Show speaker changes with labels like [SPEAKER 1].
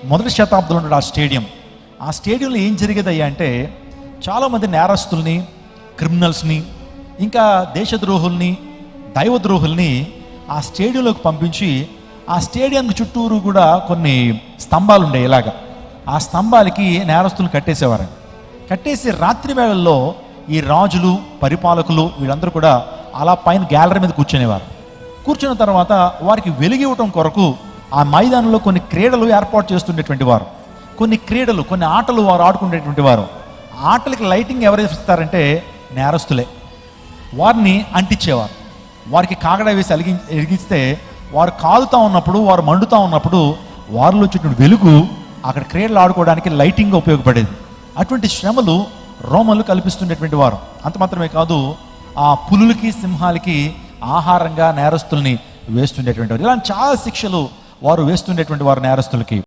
[SPEAKER 1] మొదటి శతాబ్దంలో ఉన్న ఆ స్టేడియంలో ఏం జరిగేదయ్యా అంటే చాలామంది నేరస్తుల్ని, క్రిమినల్స్ని, ఇంకా దేశద్రోహుల్ని, దైవద్రోహుల్ని ఆ స్టేడియంలోకి పంపించి ఆ స్టేడియం చుట్టూరు కూడా కొన్ని స్తంభాలు ఉండే ఇలాగా. ఆ స్తంభాలకి నేరస్తులు కట్టేసేవారు. కట్టేసి రాత్రి వేళల్లో ఈ రాజులు, పరిపాలకులు వీళ్ళందరూ కూడా అలా పైన గ్యాలరీ మీద కూర్చునేవారు. కూర్చున్న తర్వాత వారికి వెలుగివ్వటం కొరకు ఆ మైదానంలో కొన్ని క్రీడలు ఏర్పాటు చేస్తుండేటువంటి వారు. కొన్ని ఆటలు వారు ఆడుకునేటువంటి వారు. ఆటలకి లైటింగ్ ఎవరు ఇస్తారంటే నేరస్తులే. వారిని అంటించేవారు. వారికి కాగడా వేసి ఎలిగిస్తే వారు కాలుతూ ఉన్నప్పుడు, వారు మండుతూ ఉన్నప్పుడు వారిలో వచ్చేటువంటి వెలుగు అక్కడ క్రీడలు ఆడుకోవడానికి లైటింగ్గా ఉపయోగపడేది. అటువంటి శ్రమలు రోమన్లు కల్పిస్తుండేటువంటి వారు. అంత మాత్రమే కాదు, ఆ పులులకి, సింహాలకి ఆహారంగా నేరస్తుల్ని వేస్తుండేటువంటి వారు. ఇలాంటి చాలా శిక్షలు వారు వేస్తుండేటువంటి వారు నేరస్తులకి.